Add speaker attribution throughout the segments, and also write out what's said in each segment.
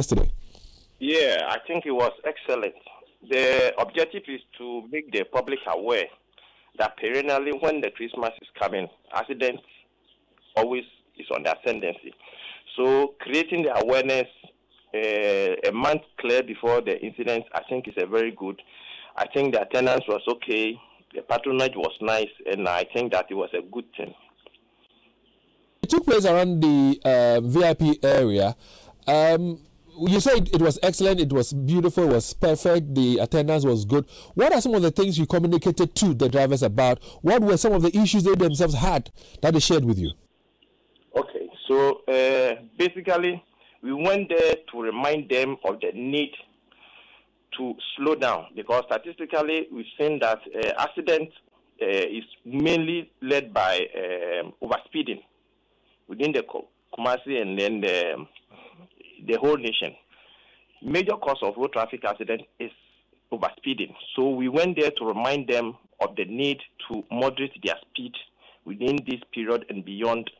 Speaker 1: yesterday?
Speaker 2: Yeah, I think it was excellent. The objective is to make the public aware that perennially when the Christmas is coming, accidents always is on the ascendancy. So creating the awareness a month clear before the incident, I think is a very good. I think the attendance was okay, the patronage was nice, and I think that it was a good thing.
Speaker 1: It took place around the VIP area. You said it was excellent, it was beautiful, it was perfect, the attendance was good. What are some of the things you communicated to the drivers about? What were some of the issues they themselves had that they shared with you?
Speaker 2: Okay, so basically, we went there to remind them of the need to slow down, because statistically we've seen that accident is mainly led by overspeeding within the Kumasi and then the whole nation. Major cause of road traffic accident is overspeeding. So we went there to remind them of the need to moderate their speed within this period and beyond.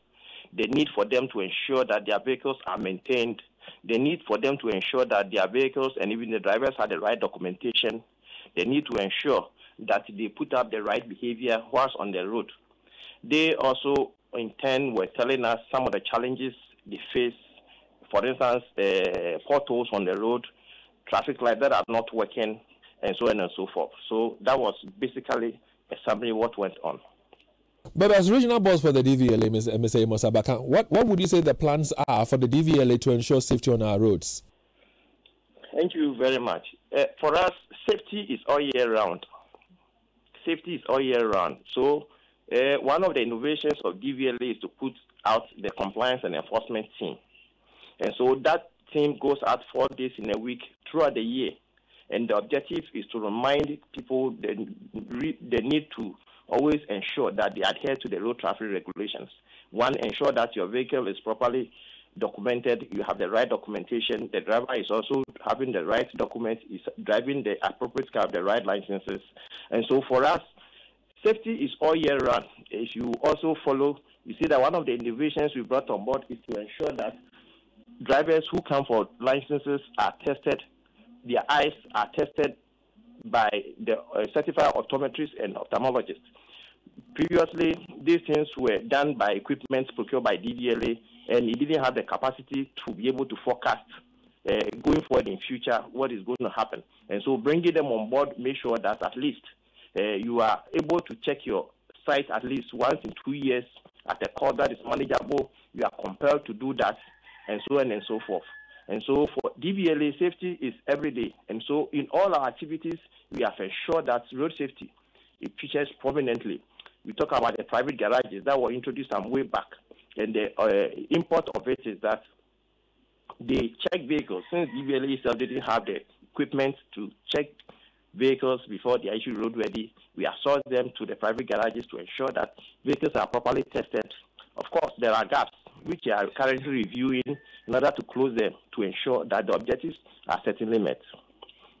Speaker 2: The need for them to ensure that their vehicles are maintained. The need for them to ensure that their vehicles and even the drivers have the right documentation. They need to ensure that they put up the right behavior whilst on the road. They also, in turn, were telling us some of the challenges they face. For instance, potholes on the road, traffic lights that are not working, and so on and so forth. So that was basically a summary of what went on.
Speaker 1: But as regional boss for the DVLA, Mr. Amos Abakah, what would you say the plans are for the DVLA to ensure safety on our roads?
Speaker 2: Thank you very much. For us, safety is all year round. Safety is all year round. So one of the innovations of DVLA is to put out the compliance and enforcement team. And so that team goes out 4 days in a week throughout the year. And the objective is to remind people the need to always ensure that they adhere to the road traffic regulations. One, ensure that your vehicle is properly documented, you have the right documentation, the driver is also having the right documents, is driving the appropriate car, the right licenses. And so for us, safety is all year round. If you also follow, you see that one of the innovations we brought on board is to ensure that drivers who come for licenses are tested, their eyes are tested by the certified optometrists and ophthalmologists. Previously, these things were done by equipment procured by DVLA, and it didn't have the capacity to be able to forecast going forward in future what is going to happen. And so bringing them on board, make sure that at least you are able to check your sight at least once in 2 years at a cost that is manageable. You are compelled to do that, and so on and so forth. And so for DVLA, safety is every day. And so in all our activities, we have ensured that road safety, it features prominently. We talk about the private garages that were introduced some way back. And the import of it is that they check vehicles. Since DVLA itself didn't have the equipment to check vehicles before they are issued roadworthy, we outsource them to the private garages to ensure that vehicles are properly tested. Of course, there are gaps which are currently reviewing in order to close them to ensure that the objectives are certainly met.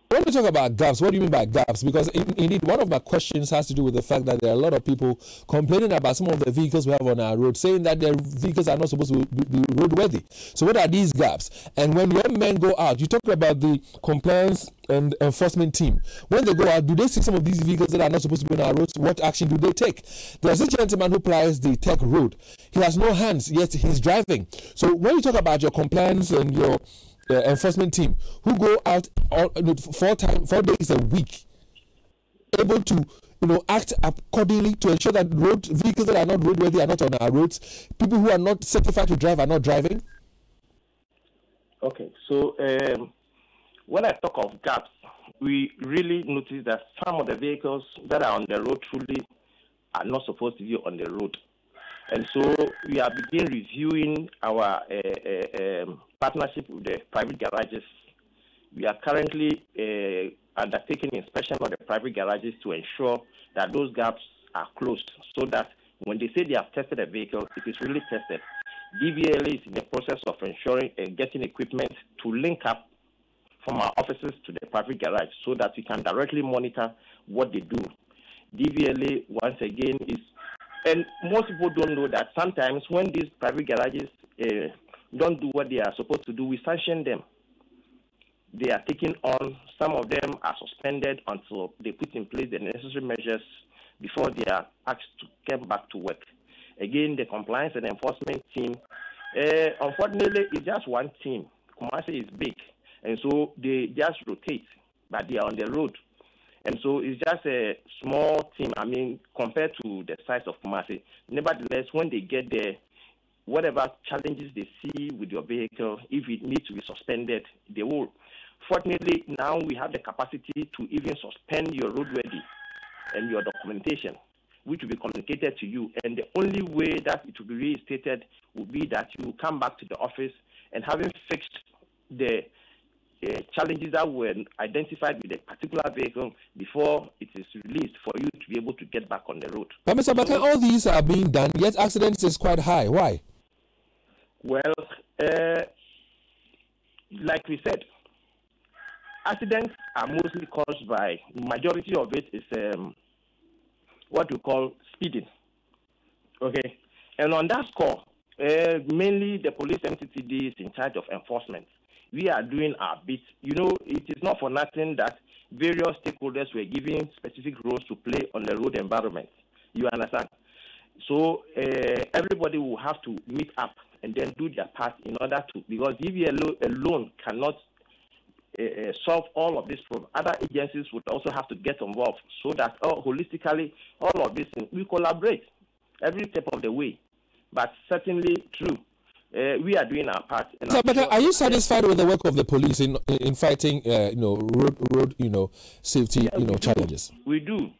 Speaker 1: When we talk about gaps, what do you mean by gaps? Because indeed, one of my questions has to do with the fact that there are a lot of people complaining about some of the vehicles we have on our road, saying that their vehicles are not supposed to be roadworthy. So what are these gaps? And when your men go out, you talk about the compliance and enforcement team. When they go out, do they see some of these vehicles that are not supposed to be on our roads? What action do they take? There's a gentleman who plies the Tech Road. He has no hands, yet he's driving. So when you talk about your compliance and your enforcement team who go out 4 days a week, able to act accordingly to ensure that road vehicles that are not roadworthy are not on our roads, people who are not certified to drive are not driving.
Speaker 2: Okay, so when I talk of gaps, we really notice that some of the vehicles that are on the road truly are not supposed to be on the road. And so we are beginning reviewing our partnership with the private garages. We are currently undertaking inspection of the private garages to ensure that those gaps are closed, so that when they say they have tested a vehicle, it is really tested. DVLA is in the process of ensuring and getting equipment to link up from our offices to the private garage so that we can directly monitor what they do. DVLA, once again, is, and most people don't know that sometimes when these private garages don't do what they are supposed to do, we sanction them. they are taking on. Some of them are suspended until they put in place the necessary measures before they are asked to get back to work. Again, the compliance and enforcement team, unfortunately, it's just one team. Kumasi is big, and so they just rotate, but they are on the road. And so it's just a small team, I mean, compared to the size of Kumasi. Nevertheless, when they get there, whatever challenges they see with your vehicle, if it needs to be suspended, they will. Fortunately, now we have the capacity to even suspend your roadworthy and your documentation, which will be communicated to you. And the only way that it will be reinstated would be that you will come back to the office and having fixed the challenges that were identified with a particular vehicle before it is released for you to be able to get back on the road.
Speaker 1: But Mr. Abakah, all these are being done, yet accidents is quite high. Why?
Speaker 2: Well, like we said, accidents are mostly caused by, majority of it is what we call speeding. Okay? And on that score, mainly the police MCTD is in charge of enforcement. We are doing our bit. You know, it is not for nothing that various stakeholders were given specific roles to play on the road environment. You understand? So everybody will have to meet up and then do their part in order to, because DVLA alone cannot solve all of this problem. Other agencies would also have to get involved so that holistically, all of this, we collaborate every step of the way. But certainly true. We are doing our part.
Speaker 1: So, but are you satisfied with the work of the police in fighting, road safety, challenges?
Speaker 2: We do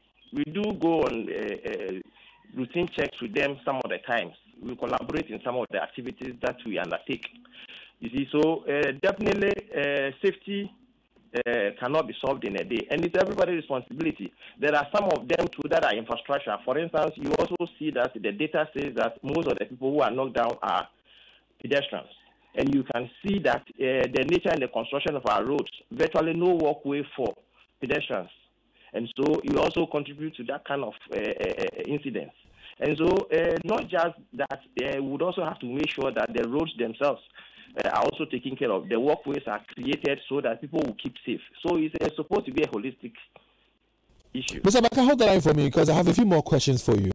Speaker 2: go on routine checks with them some of the times. We collaborate in some of the activities that we undertake. You see, so definitely safety cannot be solved in a day, and it's everybody's responsibility. There are some of them too that are infrastructure. For instance, you also see that the data says that most of the people who are knocked down are pedestrians, and you can see that the nature and the construction of our roads, virtually no walkway for pedestrians, and so you also contribute to that kind of incidents. And so not just that, we would also have to make sure that the roads themselves are also taken care of. The walkways are created so that people will keep safe. So it's supposed to be a holistic issue.
Speaker 1: Mr. Abakah, hold the line for me because I have a few more questions for you.